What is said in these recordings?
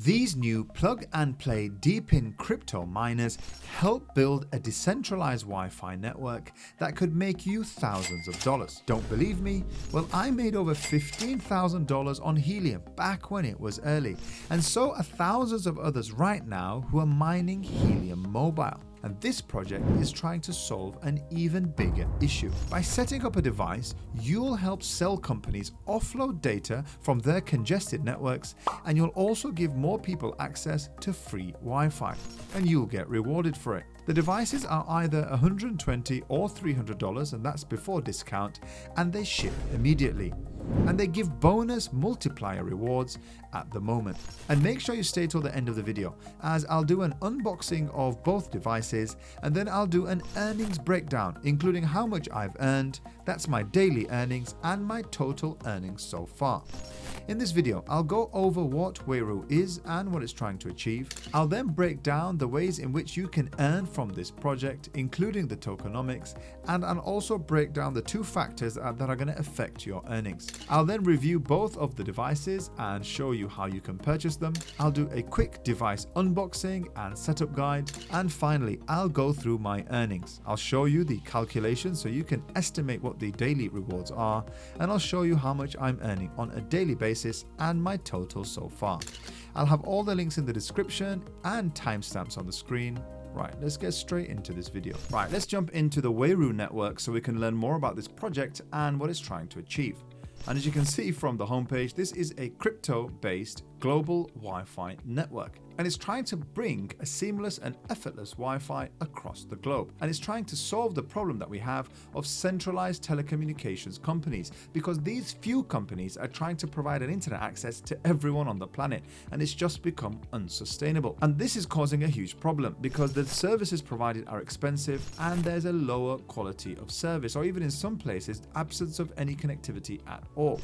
These new plug-and-play Depin crypto miners help build a decentralized Wi-Fi network that could make you thousands of dollars. Don't believe me? Well, I made over $15,000 on Helium back when it was early, and so are thousands of others right now who are mining Helium Mobile. And this project is trying to solve an even bigger issue. By setting up a device, you'll help cell companies offload data from their congested networks, and you'll also give more people access to free Wi-Fi, and you'll get rewarded for it. The devices are either $120 or $300, and that's before discount, and they ship immediately. And they give bonus multiplier rewards at the moment. And make sure you stay till the end of the video, as I'll do an unboxing of both devices, and then I'll do an earnings breakdown, including how much I've earned, that's my daily earnings, and my total earnings so far. In this video, I'll go over what Wayru is and what it's trying to achieve. I'll then break down the ways in which you can earn from this project, including the tokenomics, and I'll also break down the two factors that are going to affect your earnings. I'll then review both of the devices and show you how you can purchase them. I'll do a quick device unboxing and setup guide, and finally, I'll go through my earnings. I'll show you the calculations so you can estimate what the daily rewards are, and I'll show you how much I'm earning on a daily basis and my total so far. I'll have all the links in the description and timestamps on the screen. Right, let's get straight into this video. Right, let's jump into the Wayru network so we can learn more about this project and what it's trying to achieve. And as you can see from the homepage, this is a crypto-based global Wi-Fi network, and it's trying to bring a seamless and effortless Wi-Fi across the globe. And it's trying to solve the problem that we have of centralized telecommunications companies, because these few companies are trying to provide an internet access to everyone on the planet, and it's just become unsustainable. And this is causing a huge problem because the services provided are expensive and there's a lower quality of service, or even in some places, absence of any connectivity at all.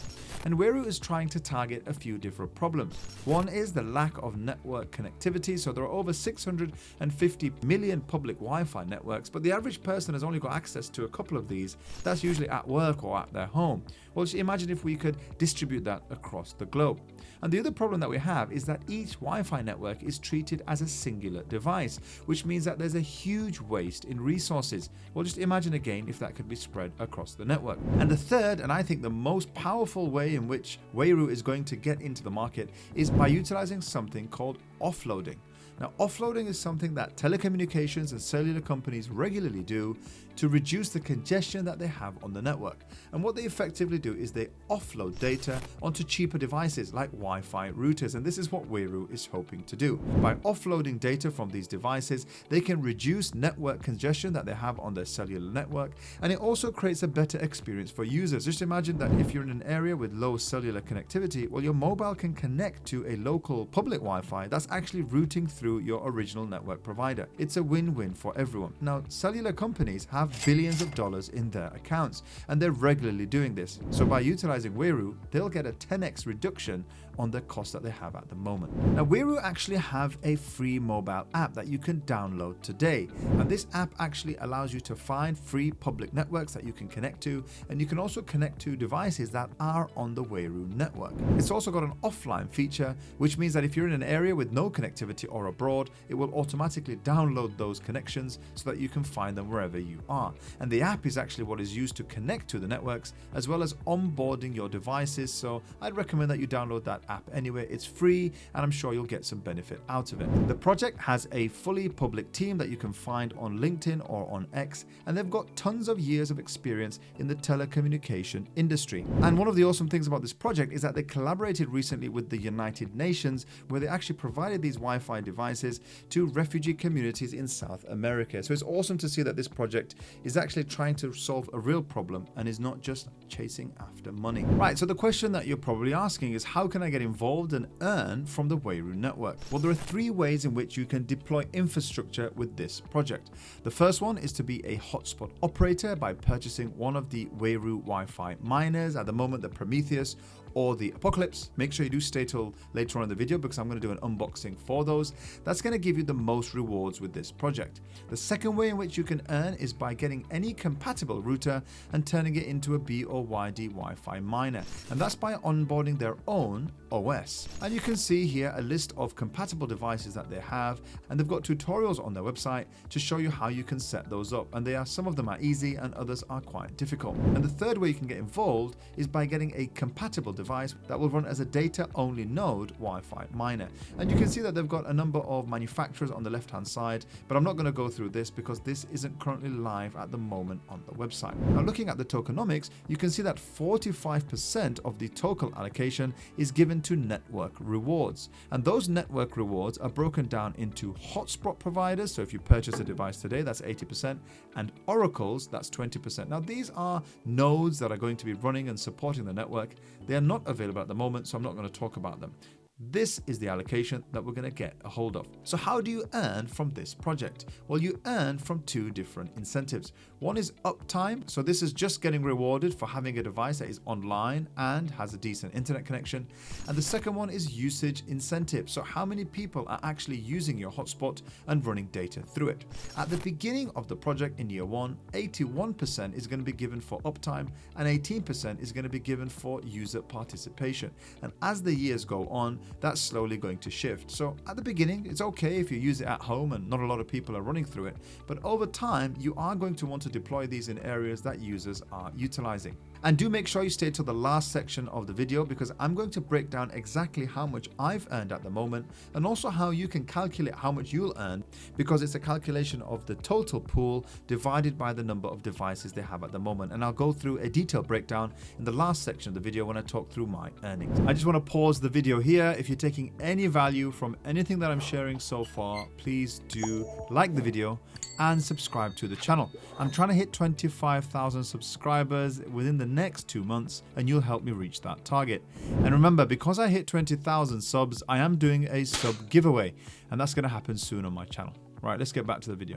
And Wayru is trying to target a few different problems. One is the lack of network connectivity. So there are over 650 million public Wi-Fi networks, but the average person has only got access to a couple of these. That's usually at work or at their home. Well, just imagine if we could distribute that across the globe. And the other problem that we have is that each Wi-Fi network is treated as a singular device, which means that there's a huge waste in resources. Well, just imagine again if that could be spread across the network. And the third, and I think the most powerful way in which Wayru is going to get into the market is by utilizing something called offloading. Now, offloading is something that telecommunications and cellular companies regularly do to reduce the congestion that they have on the network. And what they effectively do is they offload data onto cheaper devices like Wi-Fi routers, and this is what Wayru is hoping to do. By offloading data from these devices, they can reduce network congestion that they have on their cellular network, and it also creates a better experience for users. Just imagine that if you're in an area with low cellular connectivity, well, your mobile can connect to a local public Wi-Fi that's actually routing through your original network provider. It's a win-win for everyone. Now, cellular companies have billions of dollars in their accounts, and they're regularly doing this. So by utilizing Wayru, they'll get a 10x reduction on the cost that they have at the moment. Now, Wayru actually have a free mobile app that you can download today. And this app actually allows you to find free public networks that you can connect to, and you can also connect to devices that are on the Wayru network. It's also got an offline feature, which means that if you're in an area with no connectivity or abroad, it will automatically download those connections so that you can find them wherever you are. And the app is actually what is used to connect to the networks, as well as onboarding your devices. So I'd recommend that you download that app anyway. It's free, and I'm sure you'll get some benefit out of it. The project has a fully public team that you can find on LinkedIn or on X, and they've got tons of years of experience in the telecommunication industry. And one of the awesome things about this project is that they collaborated recently with the United Nations, where they actually provided these Wi-Fi devices to refugee communities in South America. So it's awesome to see that this project is actually trying to solve a real problem and is not just chasing after money. Right, so the question that you're probably asking is, how can I get involved and earn from the Wayru network? Well, there are three ways in which you can deploy infrastructure with this project. The first one is to be a hotspot operator by purchasing one of the Wayru Wifi miners, at the moment the Prometheus, or the Apocalypse. Make sure you do stay till later on in the video because I'm going to do an unboxing for those. That's going to give you the most rewards with this project. The second way in which you can earn is by getting any compatible router and turning it into a BYD Wi-Fi miner, and that's by onboarding their own OS. And you can see here a list of compatible devices that they have, and they've got tutorials on their website to show you how you can set those up, and some of them are easy and others are quite difficult. And the third way you can get involved is by getting a compatible device that will run as a data-only node Wi-Fi miner. And you can see that they've got a number of manufacturers on the left-hand side, but I'm not going to go through this because this isn't currently live at the moment on the website. Now, looking at the tokenomics, you can see that 45% of the token allocation is given to network rewards, and those network rewards are broken down into hotspot providers. So if you purchase a device today, that's 80%, and oracles, that's 20%. Now these are nodes that are going to be running and supporting the network. They are not available at the moment, so I'm not going to talk about them. This is the allocation that we're going to get a hold of. So how do you earn from this project? Well, you earn from two different incentives. One is uptime. So this is just getting rewarded for having a device that is online and has a decent internet connection. And the second one is usage incentive. So how many people are actually using your hotspot and running data through it? At the beginning of the project in year one, 81% is going to be given for uptime and 18% is going to be given for user participation. And as the years go on, that's slowly going to shift. So at the beginning, it's okay if you use it at home and not a lot of people are running through it, but over time, you are going to want to deploy these in areas that users are utilizing. And do make sure you stay till the last section of the video because I'm going to break down exactly how much I've earned at the moment and also how you can calculate how much you'll earn, because it's a calculation of the total pool divided by the number of devices they have at the moment. And I'll go through a detailed breakdown in the last section of the video when I talk through my earnings. I just want to pause the video here. If you're taking any value from anything that I'm sharing so far, please do like the video and subscribe to the channel. I'm trying to hit 25,000 subscribers within the next 2 months, and you'll help me reach that target. And remember, because I hit 20,000 subs, I am doing a sub giveaway, and that's going to happen soon on my channel. Right, let's get back to the video.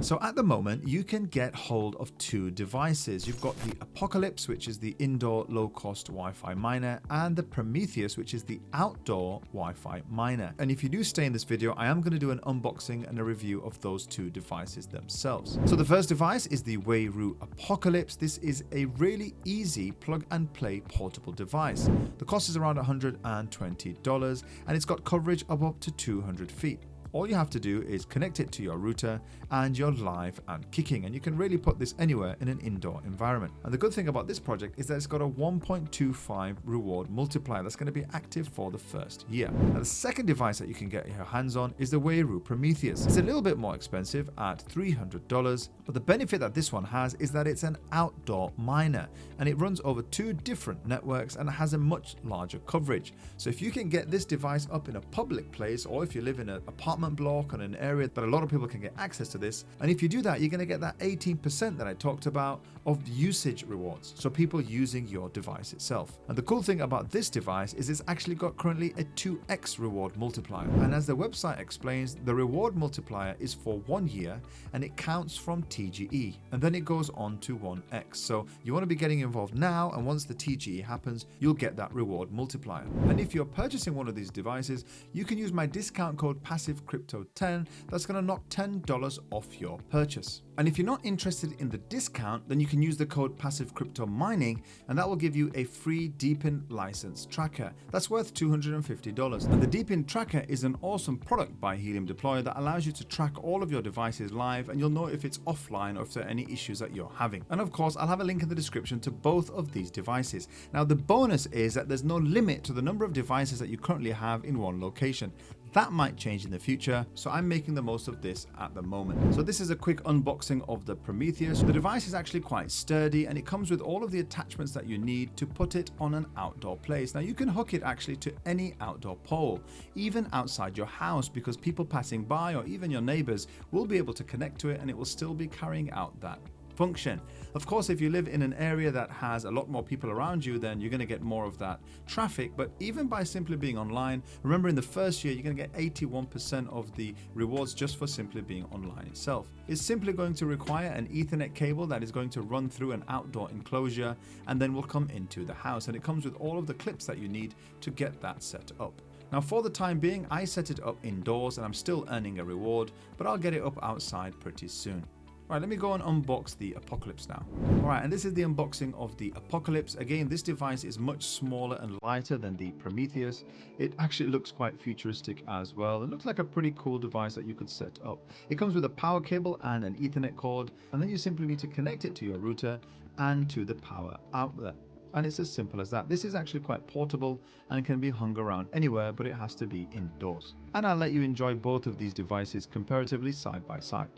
So at the moment, you can get hold of two devices. You've got the Apocalypse, which is the indoor low-cost Wi-Fi miner, and the Prometheus, which is the outdoor Wi-Fi miner. And if you do stay in this video, I am going to do an unboxing and a review of those two devices themselves. So the first device is the Wayru Apocalypse. This is a really easy plug-and-play portable device. The cost is around $120, and it's got coverage of up to 200 feet. All you have to do is connect it to your router and you're live and kicking, and you can really put this anywhere in an indoor environment. And the good thing about this project is that it's got a 1.25 reward multiplier that's going to be active for the first year. Now the second device that you can get your hands on is the Wayru Prometheus. It's a little bit more expensive at $300, but the benefit that this one has is that it's an outdoor miner and it runs over two different networks and it has a much larger coverage. So if you can get this device up in a public place, or if you live in an apartment block and an area that a lot of people can get access to this, and if you do that, you're going to get that 18% that I talked about of usage rewards, so people using your device itself. And the cool thing about this device is it's actually got currently a 2x reward multiplier, and as the website explains, the reward multiplier is for 1 year and it counts from TGE and then it goes on to 1x. So you want to be getting involved now, and once the TGE happens, you'll get that reward multiplier. And if you're purchasing one of these devices, you can use my discount code passivecrypto10. That's going to knock $10 off your purchase. And if you're not interested in the discount, then you can use the code passivecryptomining, and that will give you a free Depin license tracker that's worth $250. And the Depin Tracker is an awesome product by Helium Deploy that allows you to track all of your devices live, and you'll know if it's offline or if there are any issues that you're having. And of course, I'll have a link in the description to both of these devices. Now the bonus is that there's no limit to the number of devices that you currently have in one location. That might change in the future, so I'm making the most of this at the moment. So this is a quick unboxing of the Prometheus. The device is actually quite sturdy and it comes with all of the attachments that you need to put it on an outdoor place. Now you can hook it actually to any outdoor pole, even outside your house, because people passing by or even your neighbors will be able to connect to it and it will still be carrying out that function. Of course, if you live in an area that has a lot more people around you, then you're going to get more of that traffic. But even by simply being online, remember in the first year, you're going to get 81% of the rewards just for simply being online itself. It's simply going to require an Ethernet cable that is going to run through an outdoor enclosure and then will come into the house. And it comes with all of the clips that you need to get that set up. Now for the time being, I set it up indoors and I'm still earning a reward, but I'll get it up outside pretty soon. Alright, let me go and unbox the Apocalypse now. Alright, and this is the unboxing of the Apocalypse. Again, this device is much smaller and lighter than the Prometheus. It actually looks quite futuristic as well. It looks like a pretty cool device that you could set up. It comes with a power cable and an Ethernet cord, and then you simply need to connect it to your router and to the power outlet. And it's as simple as that. This is actually quite portable and can be hung around anywhere, but it has to be indoors. And I'll let you enjoy both of these devices comparatively side by side.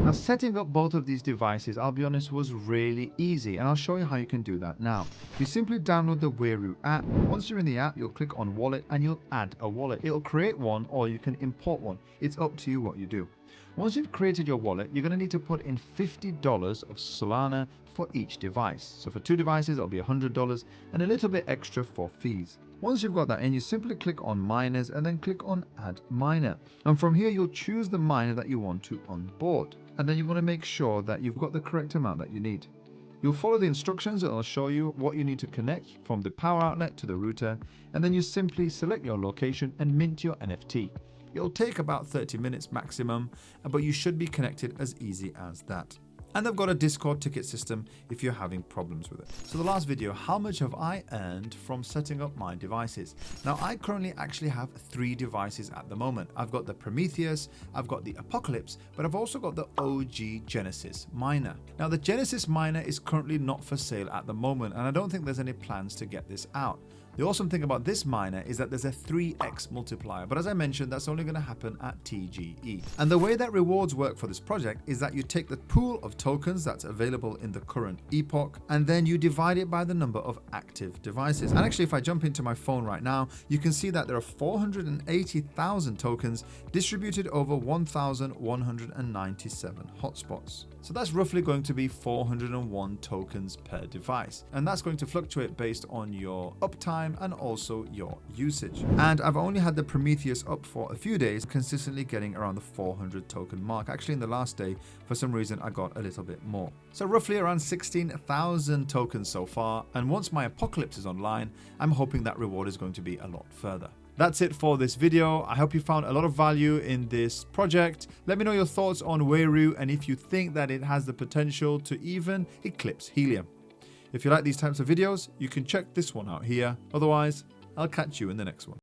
Now setting up both of these devices, I'll be honest, was really easy, and I'll show you how you can do that now. You simply download the Wayru app. Once you're in the app, you'll click on wallet and you'll add a wallet. It'll create one or you can import one. It's up to you what you do. Once you've created your wallet, you're going to need to put in $50 of Solana for each device. So for 2 devices, it'll be $100 and a little bit extra for fees. Once you've got that in, you simply click on miners and then click on add miner. And from here, you'll choose the miner that you want to onboard. And then you want to make sure that you've got the correct amount that you need. You'll follow the instructions that will show you what you need to connect from the power outlet to the router, and then you simply select your location and mint your NFT. It'll take about 30 minutes maximum, but you should be connected as easy as that. And I've got a Discord ticket system if you're having problems with it. So the last video, how much have I earned from setting up my devices? Now I currently actually have 3 devices at the moment. I've got the Prometheus, I've got the Apocalypse, but I've also got the OG Genesis miner. Now the Genesis miner is currently not for sale at the moment, and I don't think there's any plans to get this out. The awesome thing about this miner is that there's a 3x multiplier, but as I mentioned, that's only going to happen at TGE. And the way that rewards work for this project is that you take the pool of tokens that's available in the current epoch, and then you divide it by the number of active devices. And actually, if I jump into my phone right now, you can see that there are 480,000 tokens distributed over 1,197 hotspots. So that's roughly going to be 401 tokens per device. And that's going to fluctuate based on your uptime and also your usage. And I've only had the Prometheus up for a few days, consistently getting around the 400 token mark. Actually, in the last day, for some reason, I got a little bit more. So roughly around 16,000 tokens so far. And once my Apocalypse is online, I'm hoping that reward is going to be a lot further. That's it for this video. I hope you found a lot of value in this project. Let me know your thoughts on Wayru and if you think that it has the potential to even eclipse Helium. If you like these types of videos, you can check this one out here. Otherwise, I'll catch you in the next one.